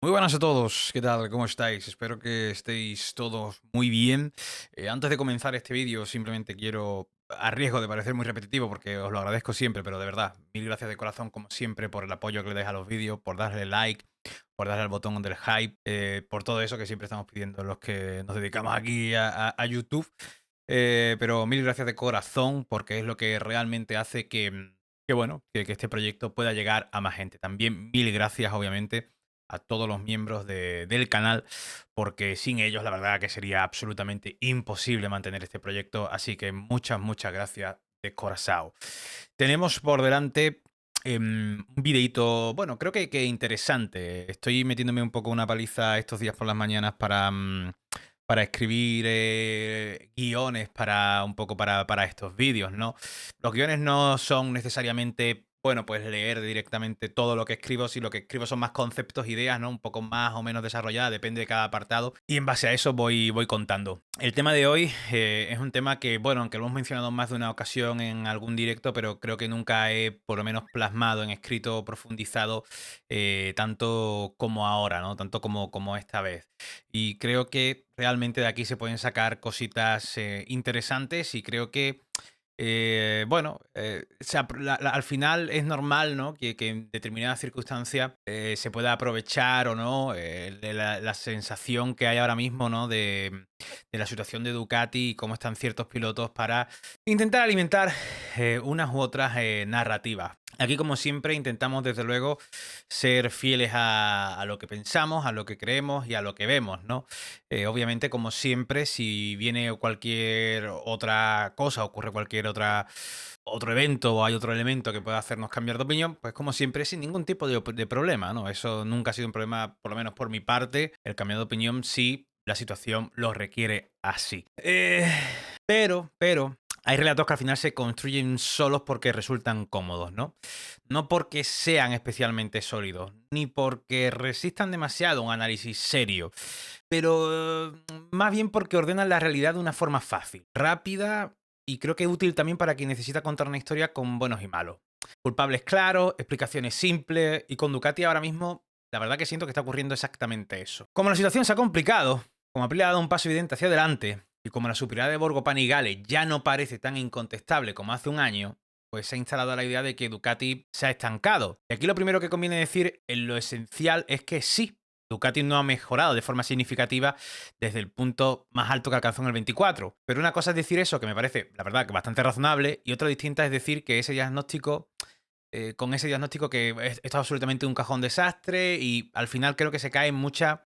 Muy buenas a todos, ¿qué tal? ¿Cómo estáis? Espero que estéis todos muy bien. Antes de comenzar este vídeo, simplemente quiero, a riesgo de parecer muy repetitivo, porque os lo agradezco siempre, pero de verdad, mil gracias de corazón, como siempre, por el apoyo que le dais a los vídeos, por darle like, por darle al botón del hype, por todo eso que siempre estamos pidiendo los que nos dedicamos aquí a YouTube. Pero mil gracias de corazón, porque es lo que realmente hace que bueno, que este proyecto pueda llegar a más gente. También mil gracias, obviamente a todos los miembros del canal, porque sin ellos la verdad que sería absolutamente imposible mantener este proyecto, así que muchas gracias de corazón. Tenemos por delante un videito, bueno, creo que interesante. Estoy metiéndome un poco una paliza estos días por las mañanas para escribir guiones para un poco para estos vídeos, ¿no? Los guiones no son necesariamente, bueno, pues leer directamente todo lo que escribo, si lo que escribo son más conceptos, ideas, ¿no? Un poco más o menos desarrolladas, depende de cada apartado. Y en base a eso voy contando. El tema de hoy es un tema que, bueno, aunque lo hemos mencionado más de una ocasión en algún directo, pero creo que nunca he por lo menos plasmado en escrito, profundizado tanto como ahora, ¿no? Tanto como esta vez. Y creo que realmente de aquí se pueden sacar cositas interesantes y creo que bueno, al final es normal, ¿no? Que en determinadas circunstancias se pueda aprovechar o no la sensación que hay ahora mismo, ¿no? De la situación de Ducati y cómo están ciertos pilotos para intentar alimentar unas u otras narrativas. Aquí, como siempre, intentamos desde luego ser fieles a lo que pensamos, a lo que creemos y a lo que vemos, ¿no? Obviamente, como siempre, si viene cualquier otra cosa, ocurre cualquier otro evento o hay otro elemento que pueda hacernos cambiar de opinión, pues como siempre, sin ningún tipo de problema, ¿no? Eso nunca ha sido un problema, por lo menos por mi parte, el cambiar de opinión si la situación lo requiere así. Pero, hay relatos que al final se construyen solos porque resultan cómodos, ¿no? No porque sean especialmente sólidos, ni porque resistan demasiado un análisis serio, pero más bien porque ordenan la realidad de una forma fácil, rápida y creo que útil también para quien necesita contar una historia con buenos y malos. Culpables claros, explicaciones simples y con Ducati ahora mismo la verdad que siento que está ocurriendo exactamente eso. Como la situación se ha complicado, como Aprilia ha dado un paso evidente hacia adelante y como la superioridad de Borgo Panigale ya no parece tan incontestable como hace un año, pues se ha instalado la idea de que Ducati se ha estancado. Y aquí lo primero que conviene decir en lo esencial es que sí, Ducati no ha mejorado de forma significativa desde el punto más alto que alcanzó en el 24. Pero una cosa es decir eso, que me parece, la verdad, que bastante razonable, y otra distinta es decir que ese diagnóstico, con ese diagnóstico que esto es absolutamente un cajón desastre y al final creo que se cae en mucha,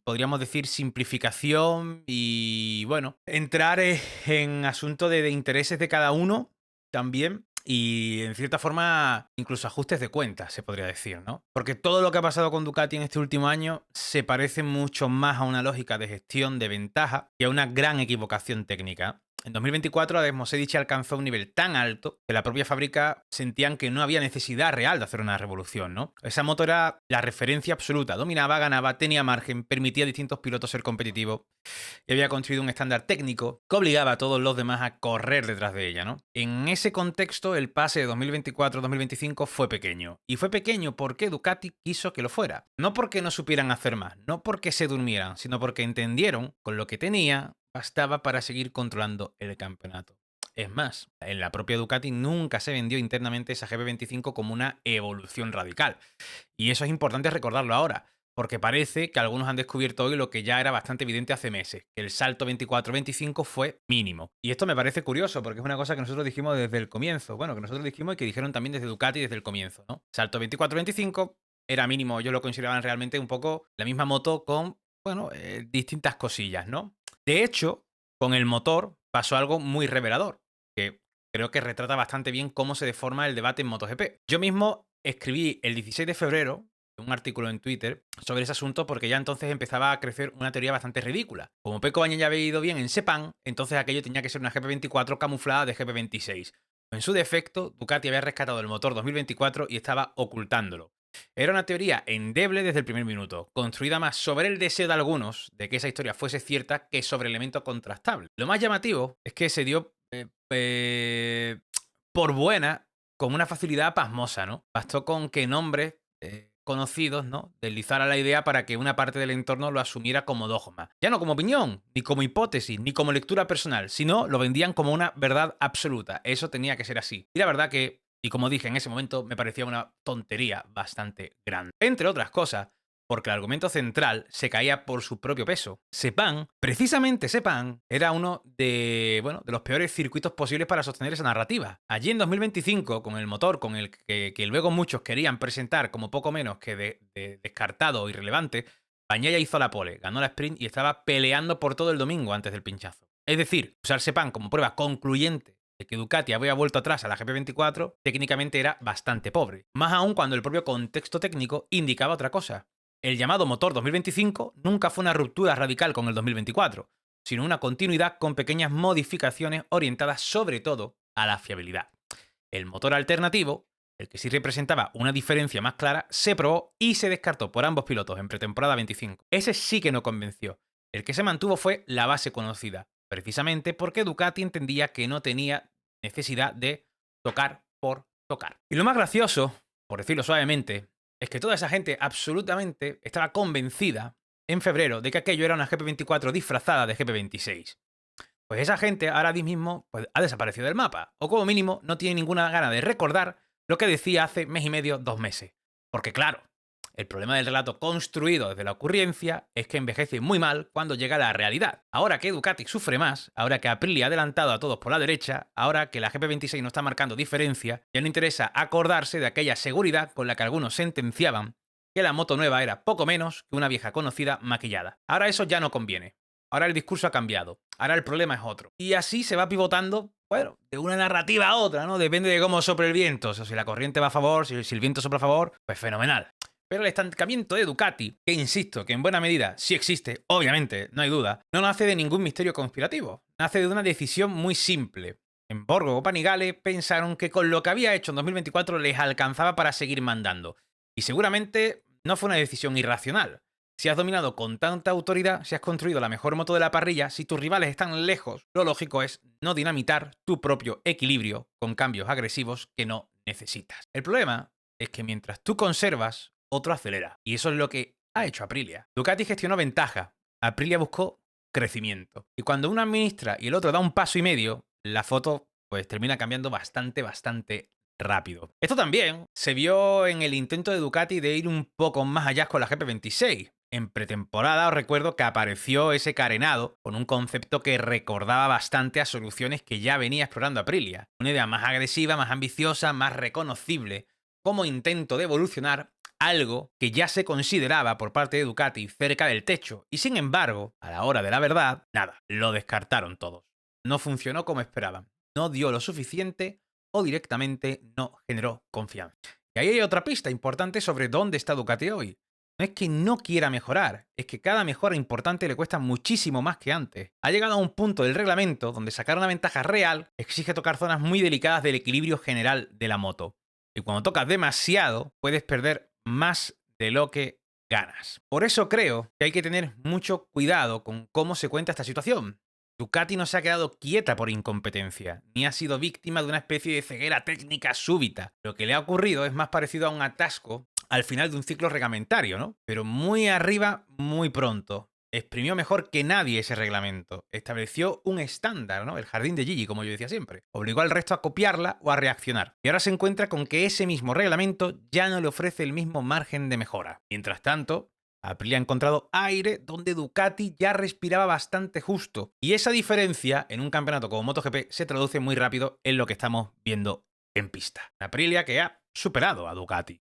podríamos decir, simplificación y, bueno, entrar en asunto de intereses de cada uno también y, en cierta forma, incluso ajustes de cuentas, se podría decir, ¿no? Porque todo lo que ha pasado con Ducati en este último año se parece mucho más a una lógica de gestión de ventaja y a una gran equivocación técnica. En 2024, Ademosedici alcanzó un nivel tan alto que la propia fábrica sentían que no había necesidad real de hacer una revolución, ¿no? Esa moto era la referencia absoluta, dominaba, ganaba, tenía margen, permitía a distintos pilotos ser competitivos y había construido un estándar técnico que obligaba a todos los demás a correr detrás de ella, ¿no? En ese contexto, el pase de 2024-2025 fue pequeño. Y fue pequeño porque Ducati quiso que lo fuera. No porque no supieran hacer más, no porque se durmieran, sino porque entendieron con lo que tenía bastaba para seguir controlando el campeonato. Es más, en la propia Ducati nunca se vendió internamente esa GP25 como una evolución radical. Y eso es importante recordarlo ahora, porque parece que algunos han descubierto hoy lo que ya era bastante evidente hace meses, que el salto 24-25 fue mínimo. Y esto me parece curioso, porque es una cosa que nosotros dijimos desde el comienzo. Bueno, que nosotros dijimos y que dijeron también desde Ducati desde el comienzo, ¿no? Salto 24-25 era mínimo, ellos lo consideraban realmente un poco la misma moto con, bueno, distintas cosillas, ¿no? De hecho, con el motor pasó algo muy revelador, que creo que retrata bastante bien cómo se deforma el debate en MotoGP. Yo mismo escribí el 16 de febrero un artículo en Twitter sobre ese asunto porque ya entonces empezaba a crecer una teoría bastante ridícula. Como Pecco Bagnaia ya había ido bien en Sepang, entonces aquello tenía que ser una GP24 camuflada de GP26. En su defecto, Ducati había rescatado el motor 2024 y estaba ocultándolo. Era una teoría endeble desde el primer minuto, construida más sobre el deseo de algunos de que esa historia fuese cierta que sobre elementos contrastables. Lo más llamativo es que se dio por buena con una facilidad pasmosa, ¿no? Bastó con que nombres conocidos, ¿no?, deslizaran la idea para que una parte del entorno lo asumiera como dogma. Ya no como opinión, ni como hipótesis, ni como lectura personal, sino lo vendían como una verdad absoluta. Eso tenía que ser así. Y la verdad que, y como dije en ese momento, me parecía una tontería bastante grande. Entre otras cosas, porque el argumento central se caía por su propio peso. Sepang, precisamente Sepang, era uno de, bueno, de los peores circuitos posibles para sostener esa narrativa. Allí en 2025, con el motor con el que luego muchos querían presentar como poco menos que de descartado o irrelevante, Bagnaia hizo la pole, ganó la sprint y estaba peleando por todo el domingo antes del pinchazo. Es decir, usar Sepang como prueba concluyente de que Ducati había vuelto atrás a la GP24 técnicamente era bastante pobre. Más aún cuando el propio contexto técnico indicaba otra cosa. El llamado motor 2025 nunca fue una ruptura radical con el 2024, sino una continuidad con pequeñas modificaciones orientadas sobre todo a la fiabilidad. El motor alternativo, el que sí representaba una diferencia más clara, se probó y se descartó por ambos pilotos en pretemporada 25. Ese sí que no convenció. El que se mantuvo fue la base conocida, precisamente porque Ducati entendía que no tenía necesidad de tocar por tocar. Y lo más gracioso, por decirlo suavemente, es que toda esa gente absolutamente estaba convencida en febrero de que aquello era una GP24 disfrazada de GP26. Pues esa gente ahora mismo pues, ha desaparecido del mapa, o como mínimo no tiene ninguna gana de recordar lo que decía hace mes y medio, 2 meses. Porque claro, el problema del relato construido desde la ocurrencia es que envejece muy mal cuando llega a la realidad. Ahora que Ducati sufre más, ahora que Aprilia ha adelantado a todos por la derecha, ahora que la GP26 no está marcando diferencia, ya no interesa acordarse de aquella seguridad con la que algunos sentenciaban que la moto nueva era poco menos que una vieja conocida maquillada. Ahora eso ya no conviene. Ahora el discurso ha cambiado. Ahora el problema es otro. Y así se va pivotando, bueno, de una narrativa a otra, ¿no? Depende de cómo sople el viento. O sea, si la corriente va a favor, si el viento sopla a favor, pues fenomenal. Pero el estancamiento de Ducati, que insisto que en buena medida sí existe, obviamente, no hay duda, no nace de ningún misterio conspirativo. Nace de una decisión muy simple. En Borgo o Panigale pensaron que con lo que había hecho en 2024 les alcanzaba para seguir mandando. Y seguramente no fue una decisión irracional. Si has dominado con tanta autoridad, si has construido la mejor moto de la parrilla, si tus rivales están lejos, lo lógico es no dinamitar tu propio equilibrio con cambios agresivos que no necesitas. El problema es que mientras tú conservas, otro acelera. Y eso es lo que ha hecho Aprilia. Ducati gestionó ventaja. Aprilia buscó crecimiento. Y cuando uno administra y el otro da un paso y medio, la foto pues termina cambiando bastante rápido. Esto también se vio en el intento de Ducati de ir un poco más allá con la GP26. En pretemporada os recuerdo que apareció ese carenado con un concepto que recordaba bastante a soluciones que ya venía explorando Aprilia. Una idea más agresiva, más ambiciosa, más reconocible, como intento de evolucionar algo que ya se consideraba por parte de Ducati cerca del techo. Y sin embargo, a la hora de la verdad, nada, lo descartaron todos. No funcionó como esperaban. No dio lo suficiente o directamente no generó confianza. Y ahí hay otra pista importante sobre dónde está Ducati hoy. No es que no quiera mejorar, es que cada mejora importante le cuesta muchísimo más que antes. Ha llegado a un punto del reglamento donde sacar una ventaja real exige tocar zonas muy delicadas del equilibrio general de la moto. Y cuando tocas demasiado, puedes perder más de lo que ganas. Por eso creo que hay que tener mucho cuidado con cómo se cuenta esta situación. Ducati no se ha quedado quieta por incompetencia, ni ha sido víctima de una especie de ceguera técnica súbita. Lo que le ha ocurrido es más parecido a un atasco al final de un ciclo reglamentario, ¿no? Pero muy arriba, muy pronto. Exprimió mejor que nadie ese reglamento. Estableció un estándar, ¿no? El jardín de Gigi, como yo decía siempre. Obligó al resto a copiarla o a reaccionar. Y ahora se encuentra con que ese mismo reglamento ya no le ofrece el mismo margen de mejora. Mientras tanto, Aprilia ha encontrado aire donde Ducati ya respiraba bastante justo. Y esa diferencia en un campeonato como MotoGP se traduce muy rápido en lo que estamos viendo en pista. Aprilia que ha superado a Ducati.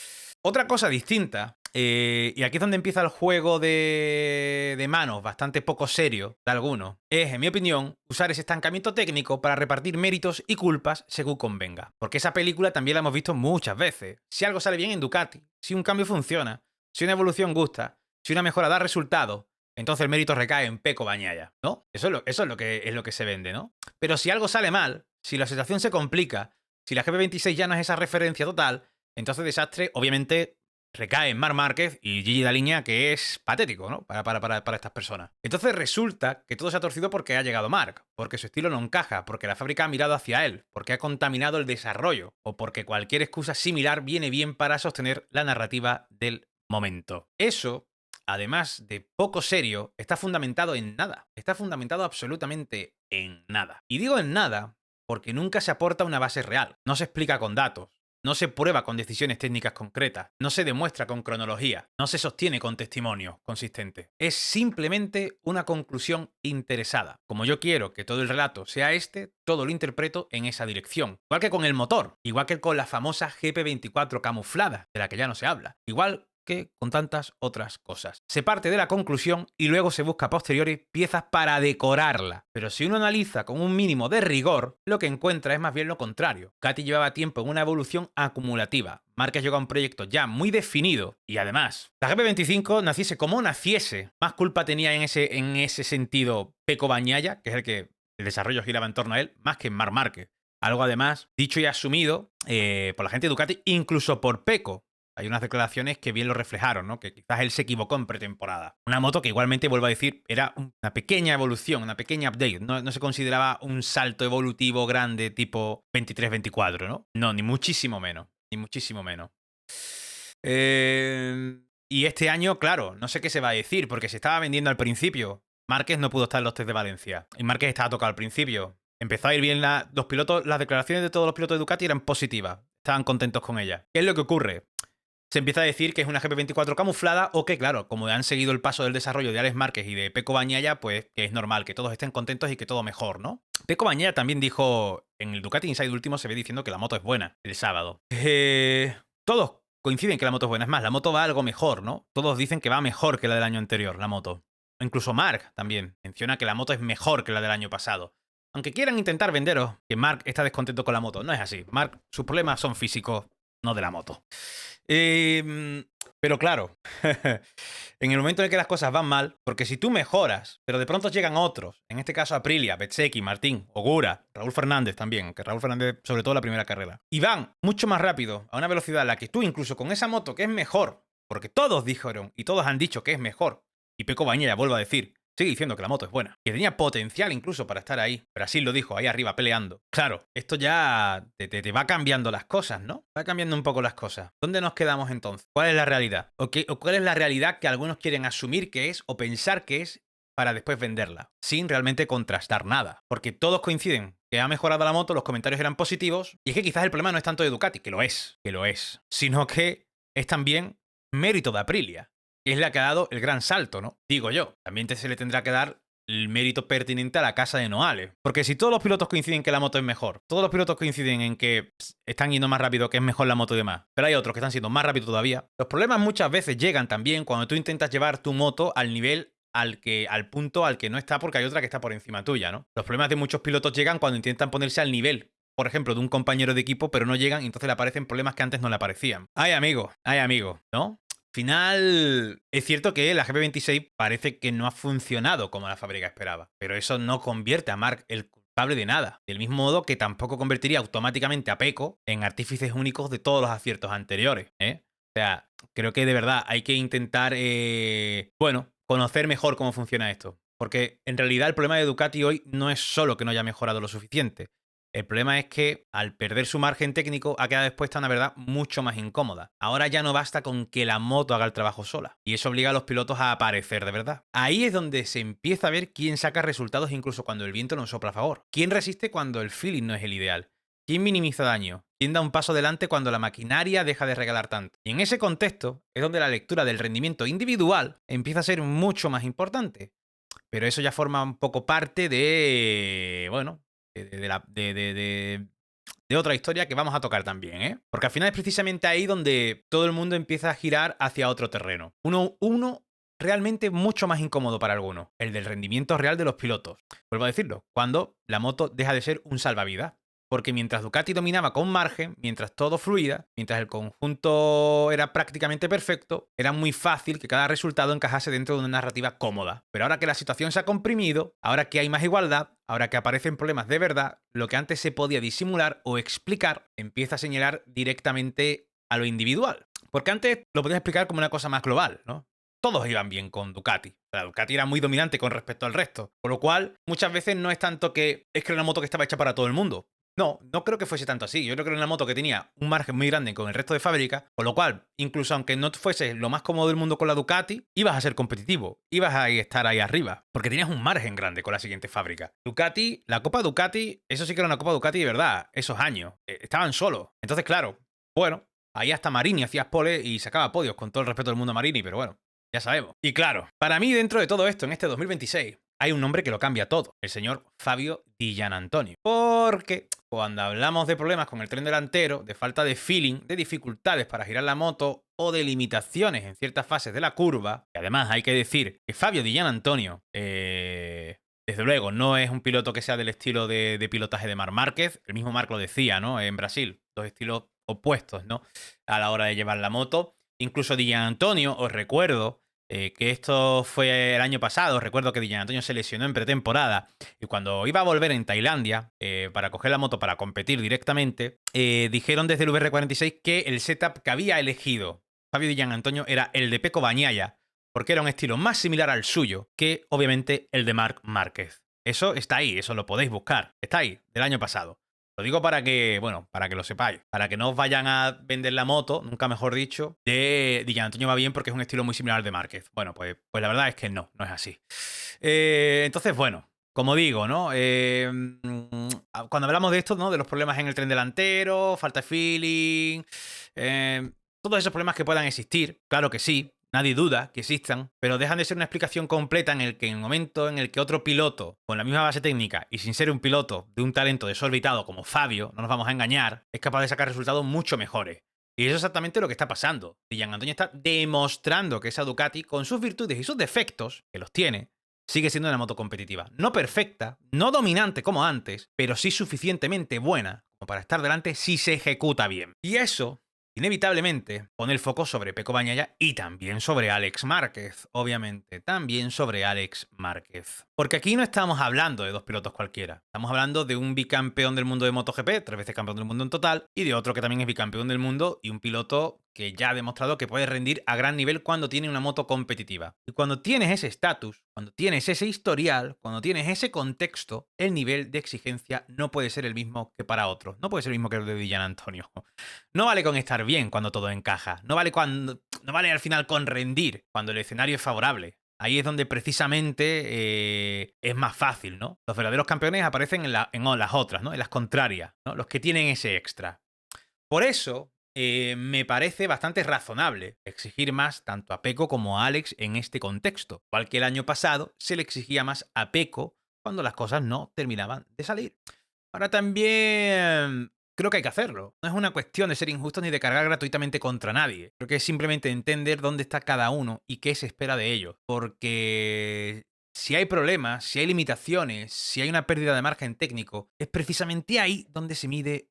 Otra cosa distinta, y aquí es donde empieza el juego de manos bastante poco serio de algunos, es, en mi opinión, usar ese estancamiento técnico para repartir méritos y culpas según convenga. Porque esa película también la hemos visto muchas veces. Si algo sale bien en Ducati, si un cambio funciona, si una evolución gusta, si una mejora da resultado, entonces el mérito recae en Pecco Bagnaia, ¿no? Eso es lo que se vende, ¿no? Pero si algo sale mal, si la situación se complica, si la GP26 ya no es esa referencia total, entonces desastre, obviamente, recae en Marc Márquez y Gigi Dall'Igna, que es patético, ¿no? Para estas personas. Entonces resulta que todo se ha torcido porque ha llegado Marc, porque su estilo no encaja, porque la fábrica ha mirado hacia él, porque ha contaminado el desarrollo, o porque cualquier excusa similar viene bien para sostener la narrativa del momento. Eso, además de poco serio, está fundamentado en nada. Está fundamentado absolutamente en nada. Y digo en nada porque nunca se aporta una base real. No se explica con datos. No se prueba con decisiones técnicas concretas, no se demuestra con cronología, no se sostiene con testimonio consistente. Es simplemente una conclusión interesada. Como yo quiero que todo el relato sea este, todo lo interpreto en esa dirección. Igual que con el motor, igual que con la famosa GP24 camuflada, de la que ya no se habla. Igual que con tantas otras cosas. Se parte de la conclusión y luego se busca a posteriori piezas para decorarla. Pero si uno analiza con un mínimo de rigor, lo que encuentra es más bien lo contrario. Ducati llevaba tiempo en una evolución acumulativa. Márquez llegó a un proyecto ya muy definido y además, la GP25 naciese como naciese. Más culpa tenía en ese sentido Pecco Bagnaia, que es el que el desarrollo giraba en torno a él, más que Marc Márquez. Algo además dicho y asumido por la gente de Ducati, incluso por Pecco. Hay unas declaraciones que bien lo reflejaron, ¿no? Que quizás él se equivocó en pretemporada. Una moto que igualmente, vuelvo a decir, era una pequeña evolución, una pequeña update. No se consideraba un salto evolutivo grande tipo 23-24, ¿no? No, ni muchísimo menos. Ni muchísimo menos. Y este año, claro, no sé qué se va a decir, porque se estaba vendiendo al principio. Márquez no pudo estar en los test de Valencia. Y Márquez estaba tocado al principio. Empezó a ir bien los pilotos, las declaraciones de todos los pilotos de Ducati eran positivas. Estaban contentos con ella. ¿Qué es lo que ocurre? Se empieza a decir que es una GP24 camuflada o que, claro, como han seguido el paso del desarrollo de Alex Márquez y de Pecco Bagnaia, pues que es normal que todos estén contentos y que todo mejor, ¿no? Pecco Bagnaia también dijo, en el Ducati Inside último se ve diciendo que la moto es buena el sábado. Todos coinciden que la moto es buena. Es más, la moto va algo mejor, ¿no? Todos dicen que va mejor que la del año anterior, la moto. Incluso Marc también menciona que la moto es mejor que la del año pasado. Aunque quieran intentar venderos que Marc está descontento con la moto, no es así. Marc, sus problemas son físicos, no de la moto. Pero claro, en el momento en el que las cosas van mal, porque si tú mejoras, pero de pronto llegan otros, en este caso Aprilia, Bezzecchi, Martín, Ogura, Raúl Fernández también, que Raúl Fernández sobre todo la primera carrera, y van mucho más rápido, a una velocidad a la que tú incluso con esa moto que es mejor, porque todos dijeron y todos han dicho que es mejor, y Pecco Bagnaia vuelvo a decir, sigue diciendo que la moto es buena, que tenía potencial incluso para estar ahí. Brasil lo dijo, ahí arriba peleando. Claro, esto ya te va cambiando las cosas, ¿no? Va cambiando un poco las cosas. ¿Dónde nos quedamos entonces? ¿Cuál es la realidad? ¿O cuál es la realidad que algunos quieren asumir que es o pensar que es para después venderla? Sin realmente contrastar nada. Porque todos coinciden que ha mejorado la moto, los comentarios eran positivos. Y es que quizás el problema no es tanto de Ducati, que lo es, sino que es también mérito de Aprilia. Es la que ha dado el gran salto, ¿no? Digo yo. También se le tendrá que dar el mérito pertinente a la casa de Noale. Porque si todos los pilotos coinciden que la moto es mejor, todos los pilotos coinciden en que están yendo más rápido, que es mejor la moto y demás, pero hay otros que están siendo más rápidos todavía, los problemas muchas veces llegan también cuando tú intentas llevar tu moto al nivel al punto al que no está porque hay otra que está por encima tuya, ¿no? Los problemas de muchos pilotos llegan cuando intentan ponerse al nivel, por ejemplo, de un compañero de equipo, pero no llegan y entonces le aparecen problemas que antes no le aparecían. Ay, amigo, ¿no? Final, es cierto que la GP26 parece que no ha funcionado como la fábrica esperaba, pero eso no convierte a Marc el culpable de nada, del mismo modo que tampoco convertiría automáticamente a Pecco en artífices únicos de todos los aciertos anteriores, ¿eh? O sea, creo que de verdad hay que intentar, conocer mejor cómo funciona esto, porque en realidad el problema de Ducati hoy no es solo que no haya mejorado lo suficiente. El problema es que al perder su margen técnico ha quedado expuesta a una verdad mucho más incómoda. Ahora ya no basta con que la moto haga el trabajo sola. Y eso obliga a los pilotos a aparecer de verdad. Ahí es donde se empieza a ver quién saca resultados incluso cuando el viento no sopla a favor. ¿Quién resiste cuando el feeling no es el ideal? ¿Quién minimiza daño? ¿Quién da un paso adelante cuando la maquinaria deja de regalar tanto? Y en ese contexto es donde la lectura del rendimiento individual empieza a ser mucho más importante. Pero eso ya forma un poco parte de, de otra historia que vamos a tocar también, ¿eh? Porque al final es precisamente ahí donde todo el mundo empieza a girar hacia otro terreno. Uno realmente mucho más incómodo para algunos, el del rendimiento real de los pilotos. Vuelvo a decirlo, cuando la moto deja de ser un salvavidas. Porque mientras Ducati dominaba con margen, mientras todo fluía, mientras el conjunto era prácticamente perfecto, era muy fácil que cada resultado encajase dentro de una narrativa cómoda. Pero ahora que la situación se ha comprimido, ahora que hay más igualdad, ahora que aparecen problemas de verdad, lo que antes se podía disimular o explicar empieza a señalar directamente a lo individual. Porque antes lo podías explicar como una cosa más global, ¿no? Todos iban bien con Ducati. La Ducati era muy dominante con respecto al resto. Por lo cual, muchas veces no es tanto que es que era una moto que estaba hecha para todo el mundo. No, no creo que fuese tanto así. Yo creo que era una moto que tenía un margen muy grande con el resto de fábricas, con lo cual, incluso aunque no fuese lo más cómodo del mundo con la Ducati, ibas a ser competitivo, ibas a estar ahí arriba, porque tenías un margen grande con la siguiente fábrica. Ducati, la Copa Ducati, eso sí que era una Copa Ducati de verdad, esos años, estaban solos. Entonces, claro, bueno, ahí hasta Marini hacías pole y sacaba podios, con todo el respeto del mundo a Marini, pero bueno, ya sabemos. Y claro, para mí dentro de todo esto, en este 2026, hay un nombre que lo cambia todo, el señor Fabio Di Giannantonio. Porque cuando hablamos de problemas con el tren delantero, de falta de feeling, de dificultades para girar la moto o de limitaciones en ciertas fases de la curva, y además hay que decir que Fabio Di Giannantonio, desde luego, no es un piloto que sea del estilo de pilotaje de Marc Márquez, el mismo Marc lo decía, ¿no? En Brasil, dos estilos opuestos, ¿no? A la hora de llevar la moto. Incluso Di Giannantonio, os recuerdo que esto fue el año pasado, recuerdo que Di Giannantonio se lesionó en pretemporada y cuando iba a volver en Tailandia para coger la moto para competir directamente, dijeron desde el VR46 que el setup que había elegido Fabio Di Giannantonio era el de Pecco Bagnaia, porque era un estilo más similar al suyo que obviamente el de Marc Márquez. Eso está ahí, eso lo podéis buscar, está ahí, del año pasado. Lo digo para que, bueno, para que lo sepáis. Para que no os vayan a vender la moto, nunca mejor dicho, de Di Giannantonio va bien porque es un estilo muy similar al de Márquez. Bueno, pues la verdad es que no es así. Entonces, bueno, como digo, ¿no? Cuando hablamos de esto, ¿no? De los problemas en el tren delantero, falta de feeling, todos esos problemas que puedan existir, claro que sí. Nadie duda que existan, pero dejan de ser una explicación completa en el que en el momento en el que otro piloto, con la misma base técnica y sin ser un piloto de un talento desorbitado como Fabio, no nos vamos a engañar, es capaz de sacar resultados mucho mejores. Y eso es exactamente lo que está pasando. Y Giannantonio está demostrando que esa Ducati, con sus virtudes y sus defectos, que los tiene, sigue siendo una moto competitiva. No perfecta, no dominante como antes, pero sí suficientemente buena como para estar delante si se ejecuta bien. Y eso inevitablemente pone el foco sobre Pecco Bagnaia y también sobre Alex Márquez, obviamente, también sobre Alex Márquez. Porque aquí no estamos hablando de dos pilotos cualquiera, estamos hablando de un bicampeón del mundo de MotoGP, 3 veces campeón del mundo en total, y de otro que también es bicampeón del mundo y un piloto que ya ha demostrado que puede rendir a gran nivel cuando tiene una moto competitiva. Y cuando tienes ese estatus, cuando tienes ese historial, cuando tienes ese contexto, el nivel de exigencia no puede ser el mismo que para otros, no puede ser el mismo que el de Di Giannantonio. No vale con estar bien cuando todo encaja. No vale al final con rendir cuando el escenario es favorable. Ahí es donde precisamente es más fácil, ¿no? Los verdaderos campeones aparecen en las otras, ¿no? En las contrarias, ¿no? Los que tienen ese extra. Por eso me parece bastante razonable exigir más tanto a Pecco como a Alex en este contexto. Igual que el año pasado se le exigía más a Pecco cuando las cosas no terminaban de salir. Ahora también creo que hay que hacerlo. No es una cuestión de ser injusto ni de cargar gratuitamente contra nadie. Creo que es simplemente entender dónde está cada uno y qué se espera de ellos. Porque si hay problemas, si hay limitaciones, si hay una pérdida de margen técnico, es precisamente ahí donde se mide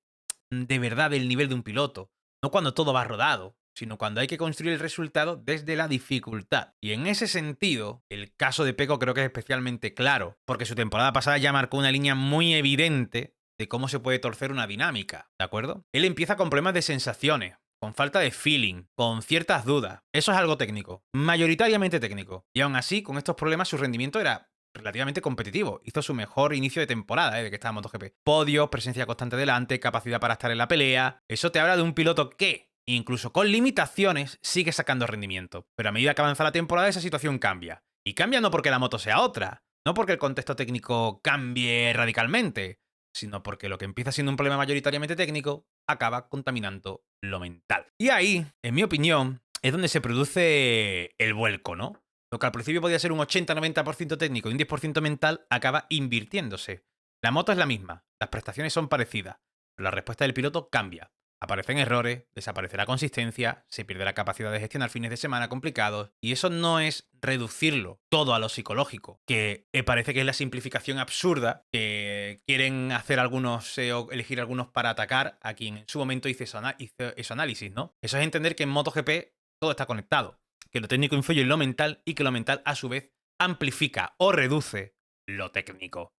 de verdad el nivel de un piloto. No cuando todo va rodado, sino cuando hay que construir el resultado desde la dificultad. Y en ese sentido, el caso de Pecco creo que es especialmente claro, porque su temporada pasada ya marcó una línea muy evidente de cómo se puede torcer una dinámica, ¿de acuerdo? Él empieza con problemas de sensaciones, con falta de feeling, con ciertas dudas. Eso es algo técnico, mayoritariamente técnico. Y aún así, con estos problemas, su rendimiento era relativamente competitivo. Hizo su mejor inicio de temporada, de que estaba en MotoGP. Podios, presencia constante delante, capacidad para estar en la pelea. Eso te habla de un piloto que, incluso con limitaciones, sigue sacando rendimiento. Pero a medida que avanza la temporada, esa situación cambia. Y cambia no porque la moto sea otra, no porque el contexto técnico cambie radicalmente, sino porque lo que empieza siendo un problema mayoritariamente técnico acaba contaminando lo mental. Y ahí, en mi opinión, es donde se produce el vuelco, ¿no? Lo que al principio podía ser un 80-90% técnico y un 10% mental acaba invirtiéndose. La moto es la misma, las prestaciones son parecidas, pero la respuesta del piloto cambia. Aparecen errores, desaparece la consistencia, se pierde la capacidad de gestionar fines de semana complicados, y eso no es reducirlo todo a lo psicológico, que parece que es la simplificación absurda que quieren hacer algunos o elegir algunos para atacar a quien en su momento hizo ese análisis, ¿no? Eso es entender que en MotoGP todo está conectado, que lo técnico influye en lo mental y que lo mental a su vez amplifica o reduce lo técnico.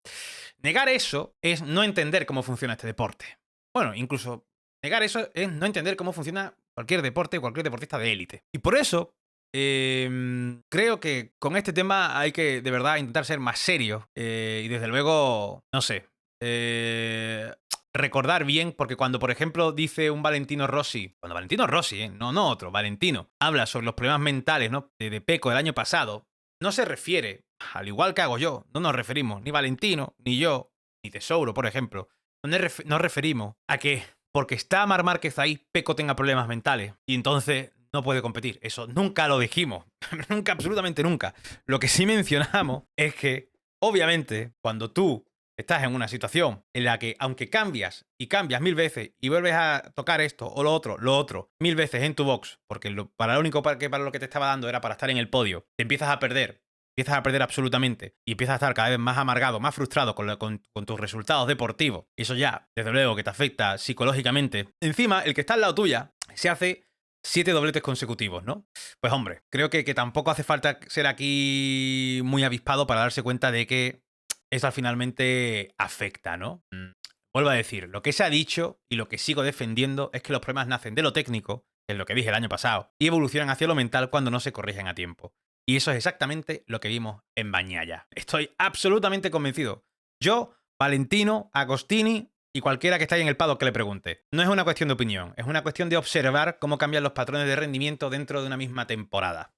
Negar eso es no entender cómo funciona este deporte. Bueno, incluso negar eso es no entender cómo funciona cualquier deporte, cualquier deportista de élite. Y por eso creo que con este tema hay que de verdad intentar ser más serio y desde luego, no sé, recordar bien, porque cuando por ejemplo dice un Valentino Rossi, cuando Valentino Rossi, no otro, Valentino, habla sobre los problemas mentales, ¿no?, de Pecco del año pasado, no se refiere, al igual que hago yo, no nos referimos, ni Valentino, ni yo, ni Tesouro, por ejemplo, nos referimos a que porque está Marc Márquez ahí, Pecco tenga problemas mentales y entonces no puede competir. Eso nunca lo dijimos. Nunca, absolutamente nunca. Lo que sí mencionamos es que, obviamente, cuando tú estás en una situación en la que, aunque cambias y cambias 1000 veces y vuelves a tocar esto o lo otro, 1000 veces en tu box, porque para lo único para lo que te estaba dando era para estar en el podio, te empiezas a perder. Empiezas a perder absolutamente y empiezas a estar cada vez más amargado, más frustrado con tus resultados deportivos. Y eso ya, desde luego, que te afecta psicológicamente. Encima, el que está al lado tuya se hace 7 dobletes consecutivos, ¿no? Pues hombre, creo que tampoco hace falta ser aquí muy avispado para darse cuenta de que eso finalmente afecta, ¿no? Vuelvo a decir, lo que se ha dicho y lo que sigo defendiendo es que los problemas nacen de lo técnico, que es lo que dije el año pasado, y evolucionan hacia lo mental cuando no se corrigen a tiempo. Y eso es exactamente lo que vimos en Bagnaia. Estoy absolutamente convencido. Yo, Valentino, Agostini y cualquiera que esté ahí en el paddock que le pregunte. No es una cuestión de opinión, es una cuestión de observar cómo cambian los patrones de rendimiento dentro de una misma temporada.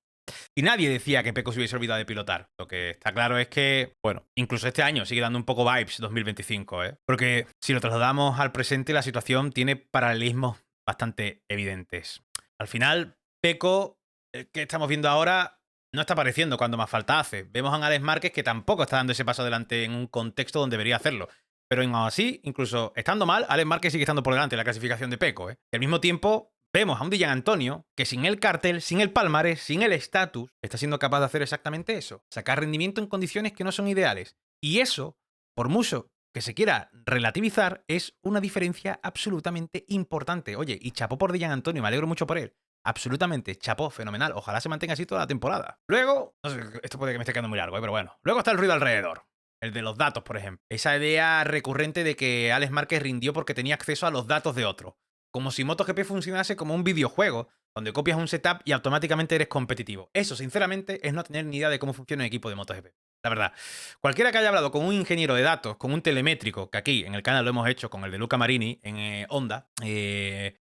Y nadie decía que Pecco se hubiese olvidado de pilotar. Lo que está claro es que, bueno, incluso este año sigue dando un poco vibes 2025, ¿eh? Porque si lo trasladamos al presente, la situación tiene paralelismos bastante evidentes. Al final, Pecco, que estamos viendo ahora, no está apareciendo cuando más falta hace. Vemos a un Alex Márquez que tampoco está dando ese paso adelante en un contexto donde debería hacerlo. Pero aún así, incluso estando mal, Alex Márquez sigue estando por delante en la clasificación de Pecco, ¿eh? Y al mismo tiempo, vemos a un Di Giannantonio que sin el cartel, sin el palmarés, sin el estatus, está siendo capaz de hacer exactamente eso. Sacar rendimiento en condiciones que no son ideales. Y eso, por mucho que se quiera relativizar, es una diferencia absolutamente importante. Oye, y chapó por Di Giannantonio, me alegro mucho por él. Absolutamente, chapó, fenomenal. Ojalá se mantenga así toda la temporada. Luego, no sé, esto puede que me esté quedando muy largo, pero bueno. Luego está el ruido alrededor. El de los datos, por ejemplo. Esa idea recurrente de que Alex Márquez rindió porque tenía acceso a los datos de otro. Como si MotoGP funcionase como un videojuego, donde copias un setup y automáticamente eres competitivo. Eso, sinceramente, es no tener ni idea de cómo funciona un equipo de MotoGP. La verdad. Cualquiera que haya hablado con un ingeniero de datos, con un telemétrico, que aquí en el canal lo hemos hecho con el de Luca Marini en Honda,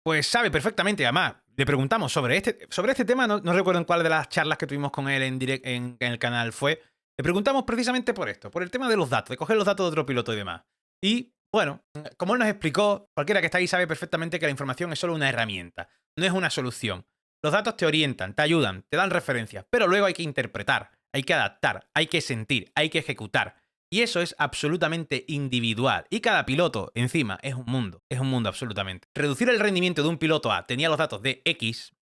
pues sabe perfectamente. Además, le preguntamos sobre este tema, no recuerdo en cuál de las charlas que tuvimos con él en el canal fue. Le preguntamos precisamente por esto, por el tema de los datos, de coger los datos de otro piloto y demás. Y bueno, como él nos explicó, cualquiera que está ahí sabe perfectamente que la información es solo una herramienta, no es una solución. Los datos te orientan, te ayudan, te dan referencias, pero luego hay que interpretar, hay que adaptar, hay que sentir, hay que ejecutar. Y eso es absolutamente individual. Y cada piloto, encima, es un mundo absolutamente. Reducir el rendimiento de un piloto a tenía los datos de X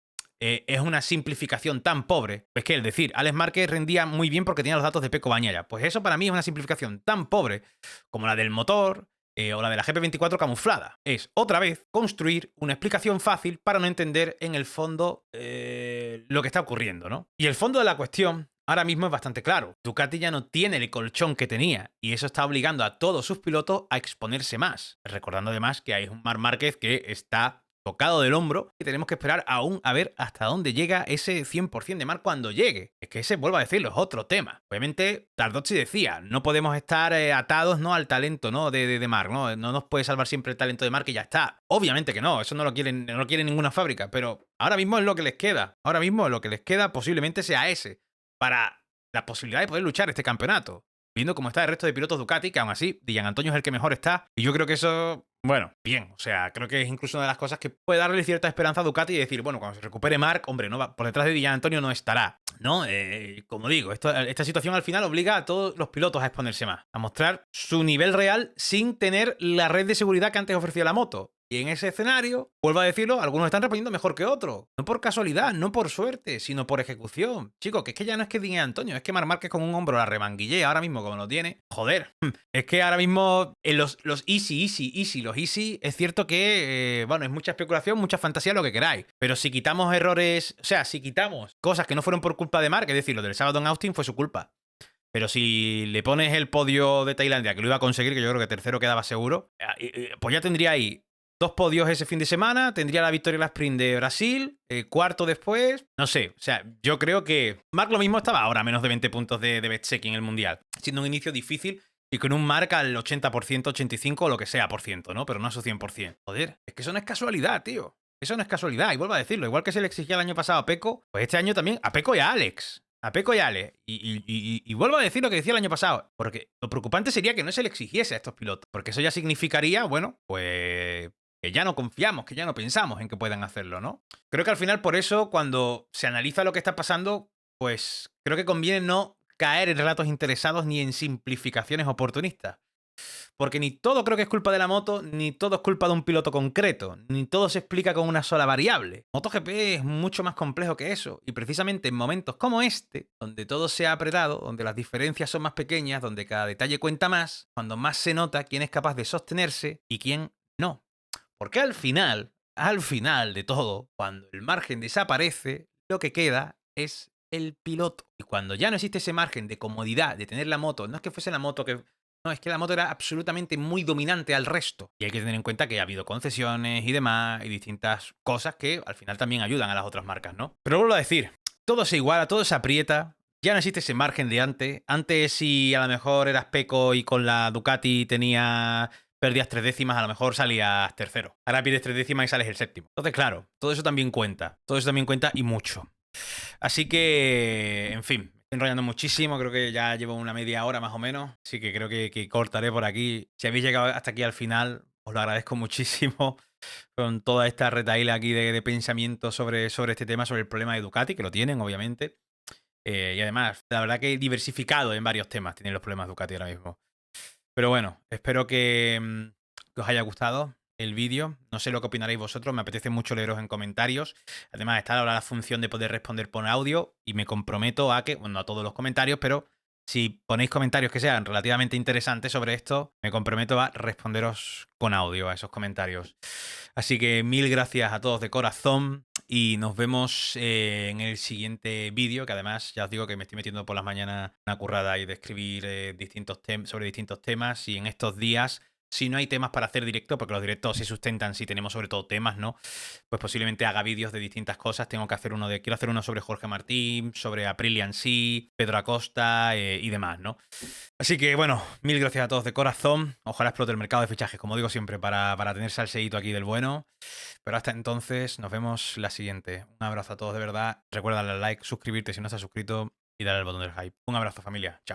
es una simplificación tan pobre. Es que el decir, Alex Márquez rendía muy bien porque tenía los datos de Pecco Bagnaia. Pues eso para mí es una simplificación tan pobre como la del motor o la de la GP24 camuflada. Es, otra vez, construir una explicación fácil para no entender en el fondo lo que está ocurriendo, ¿no? Y el fondo de la cuestión ahora mismo es bastante claro. Ducati ya no tiene el colchón que tenía y eso está obligando a todos sus pilotos a exponerse más. Recordando además que hay un Marc Márquez que está tocado del hombro y tenemos que esperar aún a ver hasta dónde llega ese 100% de Marc cuando llegue. Es que ese, vuelvo a decirlo, es otro tema. Obviamente, Tardozzi decía, no podemos estar atados, ¿no?, al talento, ¿no?, de Marc, ¿no? No nos puede salvar siempre el talento de Marc y ya está. Obviamente que no, eso no lo quiere ninguna fábrica, pero ahora mismo es lo que les queda. Ahora mismo lo que les queda posiblemente sea ese, para la posibilidad de poder luchar este campeonato. Viendo cómo está el resto de pilotos Ducati, que aún así, Di Giannantonio es el que mejor está. Y yo creo que eso, bueno, bien. O sea, creo que es incluso una de las cosas que puede darle cierta esperanza a Ducati y decir, bueno, cuando se recupere Marc, hombre, no va, por detrás de Di Giannantonio no estará, ¿no? Como digo, esta situación al final obliga a todos los pilotos a exponerse más, a mostrar su nivel real sin tener la red de seguridad que antes ofrecía la moto. Y en ese escenario, vuelvo a decirlo, algunos están respondiendo mejor que otros. No por casualidad, no por suerte, sino por ejecución. Chicos, que es que ya no es que Di Giannantonio, es que Marc Márquez con un hombro la remanguillea ahora mismo como lo tiene. Joder, es que ahora mismo en los easy, los easy, es cierto que, bueno, es mucha especulación, mucha fantasía, lo que queráis. Pero si quitamos errores, o sea, si quitamos cosas que no fueron por culpa de Marc, es decir, lo del sábado en Austin fue su culpa. Pero si le pones el podio de Tailandia, que lo iba a conseguir, que yo creo que tercero quedaba seguro, pues ya tendría ahí 2 podios ese fin de semana, tendría la victoria en la sprint de Brasil, cuarto después, no sé, o sea, yo creo que Marc lo mismo estaba ahora a menos de 20 puntos de Bezzecchi en el Mundial, siendo un inicio difícil y con un Marc al 80%, 85% o lo que sea por ciento, ¿no? Pero no a su 100%. Joder, es que eso no es casualidad, tío. Eso no es casualidad, y vuelvo a decirlo, igual que se le exigía el año pasado a Pecco, pues este año también a Pecco y a Alex. A Pecco y a Alex. Y vuelvo a decir lo que decía el año pasado, porque lo preocupante sería que no se le exigiese a estos pilotos, porque eso ya significaría, bueno, pues que ya no confiamos, que ya no pensamos en que puedan hacerlo, ¿no? Creo que al final por eso, cuando se analiza lo que está pasando, pues creo que conviene no caer en relatos interesados ni en simplificaciones oportunistas. Porque ni todo creo que es culpa de la moto, ni todo es culpa de un piloto concreto, ni todo se explica con una sola variable. MotoGP es mucho más complejo que eso, y precisamente en momentos como este, donde todo se ha apretado, donde las diferencias son más pequeñas, donde cada detalle cuenta más, cuando más se nota quién es capaz de sostenerse y quién no. Porque al final de todo, cuando el margen desaparece, lo que queda es el piloto. Y cuando ya no existe ese margen de comodidad de tener la moto, no es que fuese la moto que... No, es que la moto era absolutamente muy dominante al resto. Y hay que tener en cuenta que ha habido concesiones y demás, y distintas cosas que al final también ayudan a las otras marcas, ¿no? Pero vuelvo a decir, todo se iguala, todo se aprieta. Ya no existe ese margen de antes. Antes, si a lo mejor eras Pecco y con la Ducati perdías 3 décimas, a lo mejor salías tercero. Ahora pierdes 3 décimas y sales el séptimo. Entonces, claro, todo eso también cuenta. Todo eso también cuenta y mucho. Así que, en fin, me estoy enrollando muchísimo. Creo que ya llevo una media hora más o menos. Así que creo que cortaré por aquí. Si habéis llegado hasta aquí al final, os lo agradezco muchísimo. Con toda esta retahíla aquí de pensamiento sobre este tema, sobre el problema de Ducati, que lo tienen, obviamente. Y además, la verdad que diversificado en varios temas tienen los problemas Ducati ahora mismo. Pero bueno, espero que os haya gustado el vídeo. No sé lo que opinaréis vosotros, me apetece mucho leeros en comentarios. Además, está ahora la función de poder responder por audio y me comprometo a que, bueno, no a todos los comentarios, pero si ponéis comentarios que sean relativamente interesantes sobre esto, me comprometo a responderos con audio a esos comentarios. Así que mil gracias a todos de corazón y nos vemos en el siguiente vídeo, que además ya os digo que me estoy metiendo por las mañanas una currada y de escribir sobre distintos temas, y en estos días, si no hay temas para hacer directo, porque los directos se sustentan si tenemos sobre todo temas, ¿no? Pues posiblemente haga vídeos de distintas cosas. Quiero hacer uno sobre Jorge Martín, sobre Aprilia en sí, Pedro Acosta y demás, ¿no? Así que bueno, mil gracias a todos de corazón. Ojalá explote el mercado de fichajes, como digo siempre, para tener salseíto aquí del bueno. Pero hasta entonces, nos vemos la siguiente. Un abrazo a todos de verdad. Recuerda darle al like, suscribirte si no estás suscrito y darle al botón del hype. Un abrazo, familia. Chao.